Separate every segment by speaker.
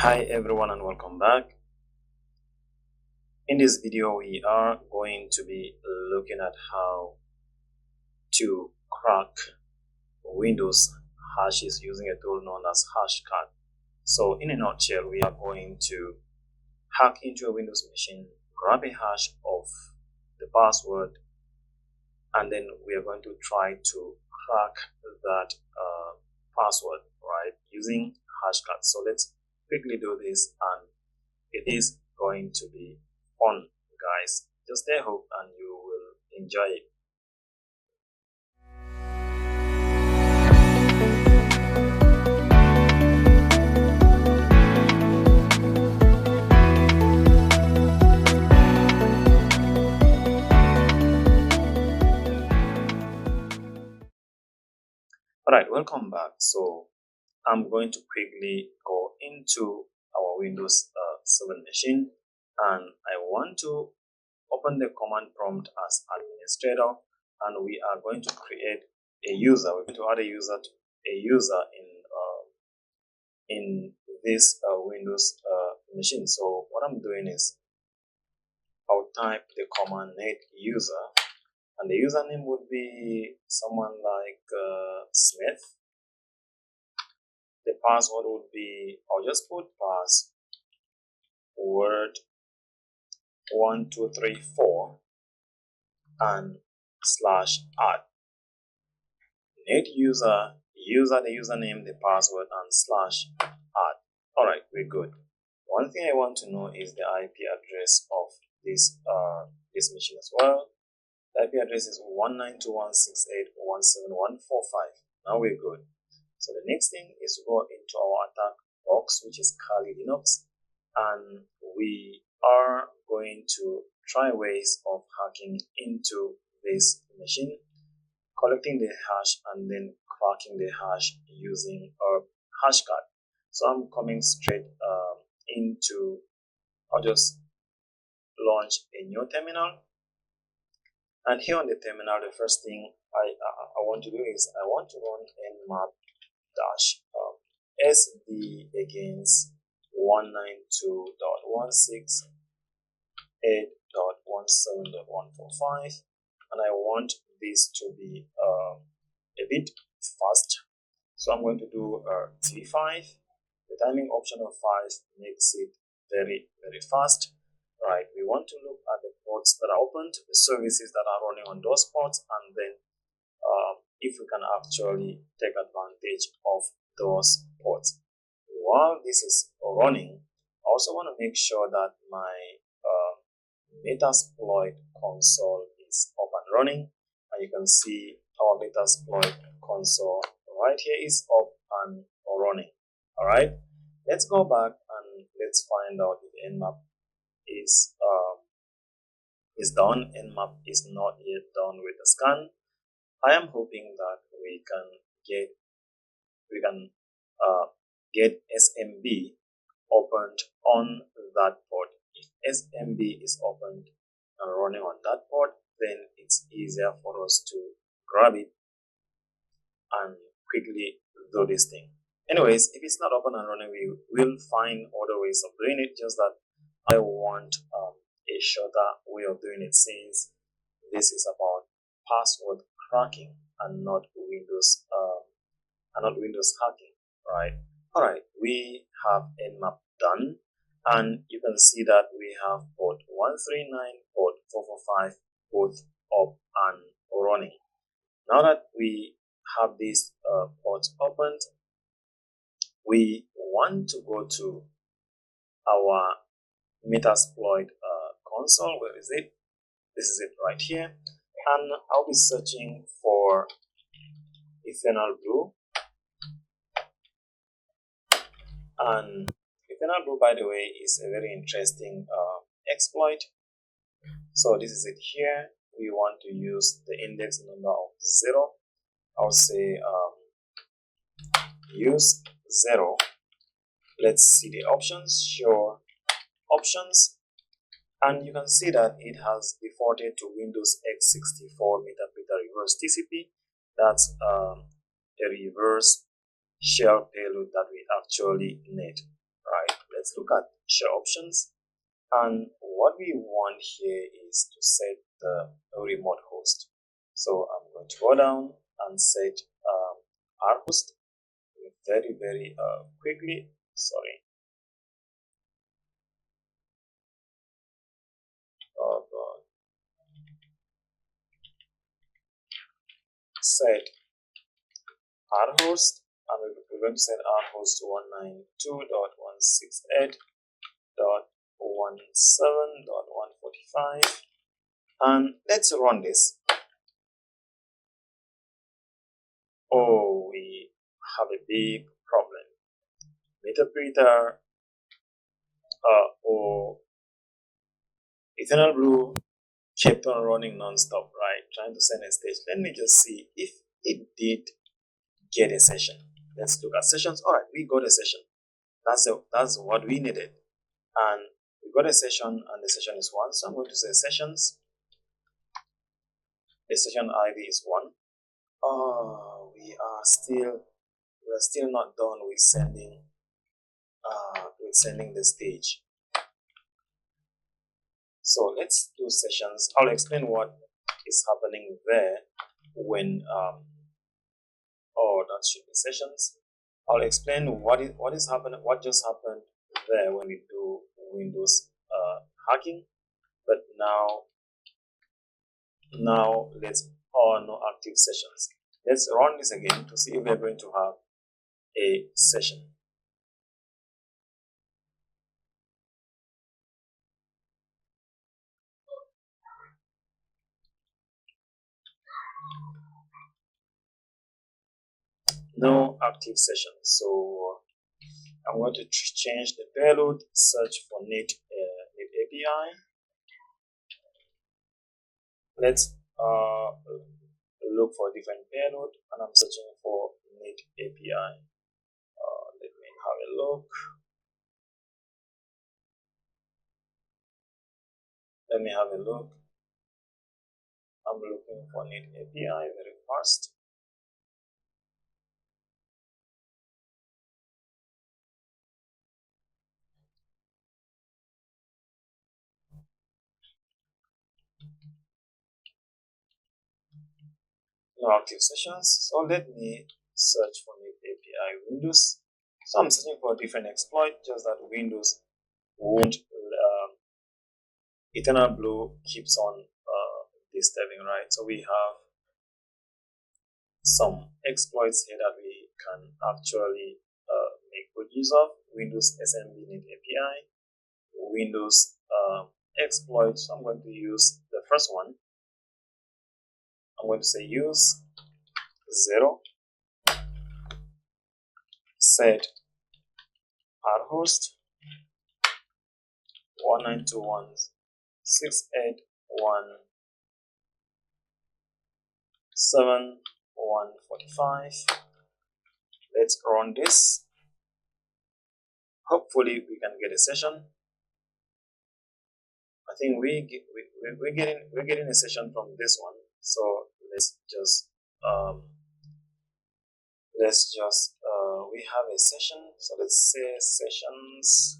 Speaker 1: Hi everyone and welcome back. In this video we are going to be looking at how to crack Windows hashes using a tool known as Hashcat. So in a nutshell, we are going to hack into a Windows machine, grab a hash of the password, and then we are going to try to crack that password, right, using Hashcat. So let's quickly do this, and it is going to be fun, guys. Just stay hooked and you will enjoy it. Alright, welcome back. So I'm going to quickly go into our Windows 7 machine, and I want to open the command prompt as administrator, and we are going to create a user. We're going to add a user in this Windows machine. So what I'm doing is I'll type the command net user, and the username would be someone like Smith. The password would be, I'll just put password 1234 and /add. Net user, the username, the password, and /add. Alright, we're good. One thing I want to know is the IP address of this machine as well. The IP address is 192.168.171.45. Now we're good. So the next thing is to go into our attack box, which is Kali Linux, and we are going to try ways of hacking into this machine, collecting the hash and then cracking the hash using our Hashcat. So I'm coming straight into, I'll just launch a new terminal, and here on the terminal, the first thing I want to do is I want to run nmap sd against 192.168.17.145, and I want this to be a bit fast. So I'm going to do T5. The timing option of 5 makes it very fast. Right, we want to look at the ports that are opened, the services that are running on those ports, and then if we can actually take advantage of those ports. While this is running, I also want to make sure that my Metasploit console is up and running, and you can see our Metasploit console right here is up and running. Alright, let's go back and let's find out if nmap is done. Nmap is not yet done with the scan. I am hoping that we can get SMB opened on that port. If SMB is opened and running on that port, then it's easier for us to grab it and quickly do this thing. Anyways, if it's not open and running, we will find other ways of doing it, just that I want a shorter way of doing it, since this is about password cracking and not Windows hacking, right? Alright, we have nmap done, and you can see that we have port 139, port 445 both up and running. Now that we have these ports opened, we want to go to our Metasploit console. Where is it? This is it right here, and I'll be searching for Eternal Blue. And Eternal Blue, by the way, is a very interesting exploit. So this is it here. We want to use the index number of 0. I'll say use 0. Let's see the options. Show options, and you can see that it has defaulted to Windows x64 Metapeta reverse TCP. That's a reverse shell payload that we actually need. Right, let's look at share options. And what we want here is to set the remote host. So I'm going to go down and set our host very quickly. Sorry. Oh God. Set our host, and we're going to set our host to 192.168.17.145, and let's run this. Oh, we have a big problem. Interpreter or Eternal Blue kept on running non-stop, right? Trying to send a stage. Let me just see if it did get a session. Let's look at sessions. All right, we got a session. That's what we needed, and we got a session, and the session is 1. So I'm going to say sessions. The session ID is 1. Oh, we are still not done with sending the stage. So let's do sessions. I'll explain what is happening there when that should be sessions. I'll explain what is happening, what just happened there when we do Windows hacking. But now let's no active sessions. Let's run this again to see if we're going to have a session. No active session. So I'm going to change the payload, search for net API. Let's look for a different payload, and I'm searching for net API. Let me have a look. I'm looking for net API very fast. No active sessions. So let me search for net API Windows. So I'm searching for a different exploit, just that Windows won't. Eternal Blue keeps on disturbing, right? So we have some exploits here that we can actually make good use of. Windows SMB net API, Windows exploits. So I'm going to use the first one. I'm going to say use 0, set our host 192.168.17.145. Let's run this. Hopefully we can get a session. I think we're getting a session from this one. So let's just we have a session. So let's say sessions.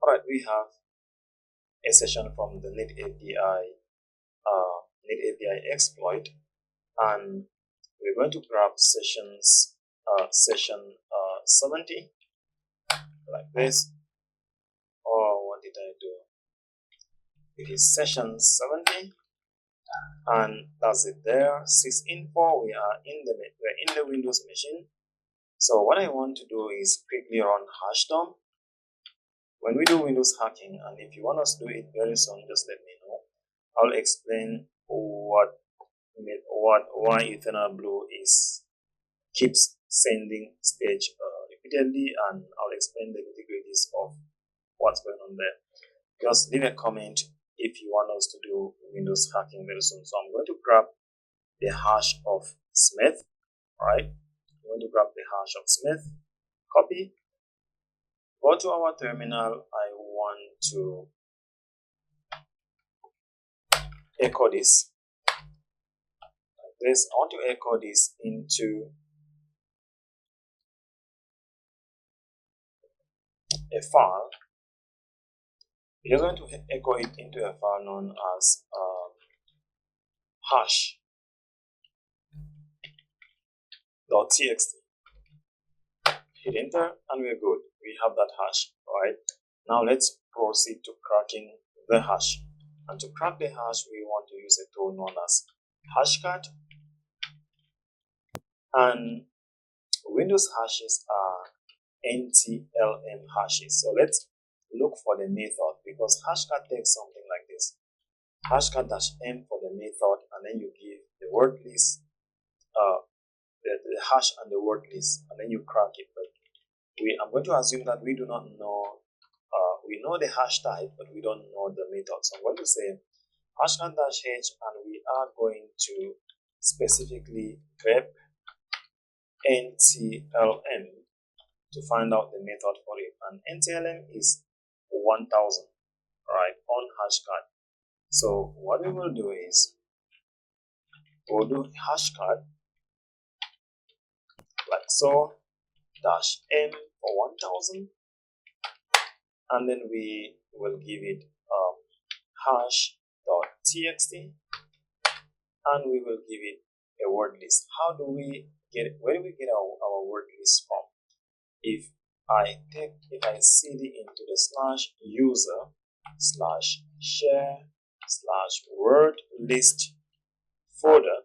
Speaker 1: All right, we have a session from the net API exploit, and we're going to grab session 70 like this. Oh, what did I do? It is session 70, and that's it there. 6 info. We're in the Windows machine. So what I want to do is quickly run hashdom. When we do Windows hacking, and if you want us to do it very soon, just let me know. I'll explain why Eternal Blue keeps sending stage repeatedly, and I'll explain the nitty-gritties of what's going on there. Just leave a comment if you want us to do Windows hacking very soon. So I'm going to grab the hash of Smith. Right? I'm going to grab the hash of Smith, copy, go to our terminal. I want to echo this like this. I want to echo this into a file. We're going to echo it into a file known as hash.txt. Hit enter and we're good. We have that hash. Alright. Now let's proceed to cracking the hash. And to crack the hash, we want to use a tool known as Hashcat. And Windows hashes are NTLM hashes. So let's look for the method, because Hashcat takes something like this. Hashcat-m for the method, and then you give the word list, the hash and the word list, and then you crack it. But I'm going to assume that we do not know, we know the hash type, but we don't know the method. So I'm going to say hashcat-h, and we are going to specifically grep NTLM to find out the method for it. And NTLM is 1000, right, on Hashcat. So what we will do is we'll do Hashcat like so, -m for 1000, and then we will give it hash.txt, and we will give it a word list. How do we get it? Where do we get our word list from? If I cd into the /user/share/word list folder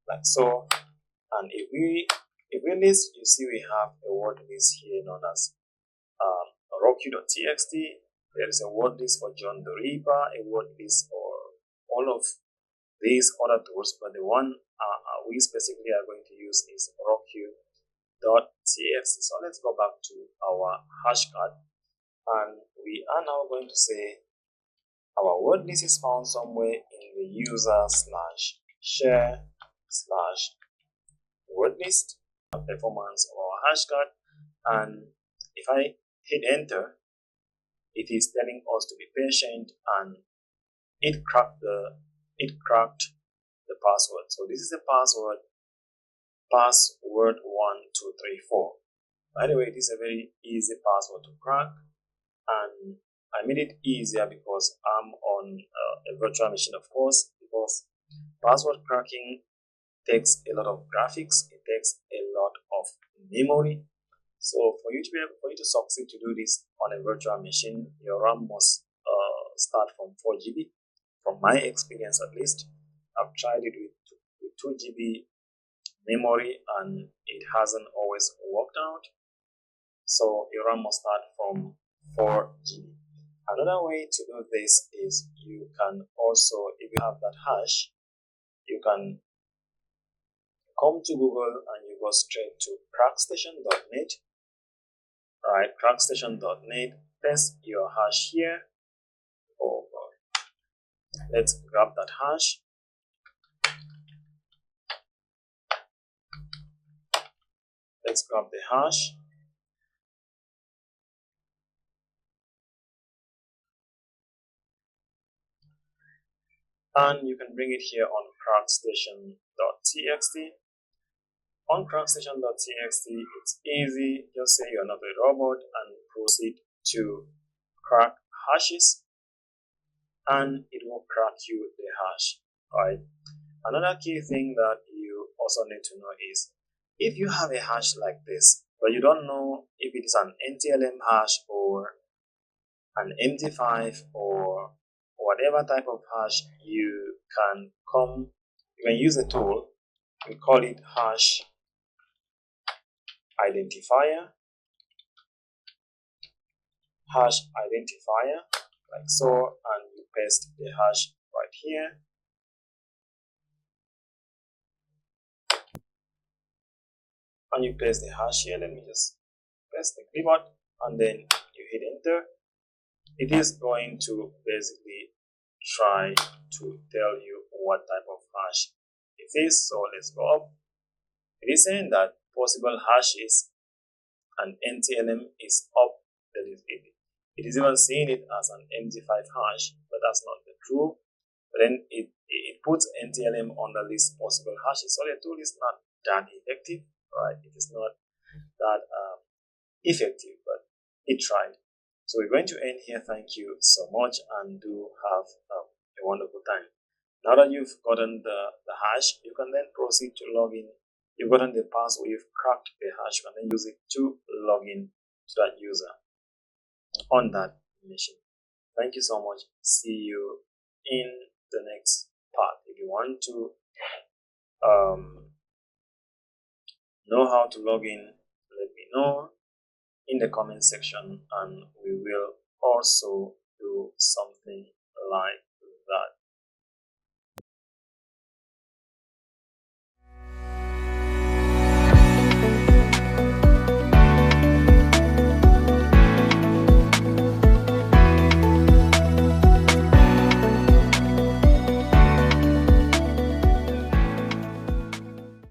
Speaker 1: like so, and if we list, you see we have a word list here known as rocky.txt. There is a word list for John the Reaper, a word list for all of these other tools, but the one we specifically are going to use is rocky.txt. So let's go back to our Hashcat, and we are now going to say our word list is found somewhere in the user/share/word list performance of our Hashcat. And if I hit enter, it is telling us to be patient, and it cracked the password. So this is the password 1234. By the way, it is a very easy password to crack, and I made it easier because I'm on a virtual machine, of course, because password cracking takes a lot of graphics, it takes a lot of memory. So for you to succeed to do this on a virtual machine, your RAM must start from 4 GB. From my experience, at least, I've tried it with 2 GB memory, and it hasn't always worked out. So your RAM must start from 4 GB. Another way to do this is you can also, if you have that hash, you can come to Google and you go straight to crackstation.net. Alright, crackstation.net, paste your hash here. Oh God. Let's grab that hash. Let's grab the hash. And you can bring it here on crackstation.txt. On crackstation.txt, it's easy. Just say you're not a robot and proceed to crack hashes, and it will crack you the hash. Alright. Another key thing that you also need to know is, if you have a hash like this, but you don't know if it is an NTLM hash or an MD5 or whatever type of hash, you can use a tool. We call it hash identifier, like so, and you paste the hash right here. And you paste the hash here. Let me just press the keyboard, and then you hit enter. It is going to basically try to tell you what type of hash it is. So let's go up. It is saying that possible hashes and NTLM is up. It is even seeing it as an MD5 hash, but that's not the truth. But then it puts NTLM on the list possible hashes. So the tool is not that effective, right? It is not that effective, but it tried. So we're going to end here. Thank you so much, and do have a wonderful time. Now that you've gotten the hash, you can then proceed to log in. You've gotten the password, you've cracked the hash, you can then use it to log in to that user on that machine. Thank you so much. See you in the next part. If you want to know how to log in, let me know in the comment section, and we will also do something like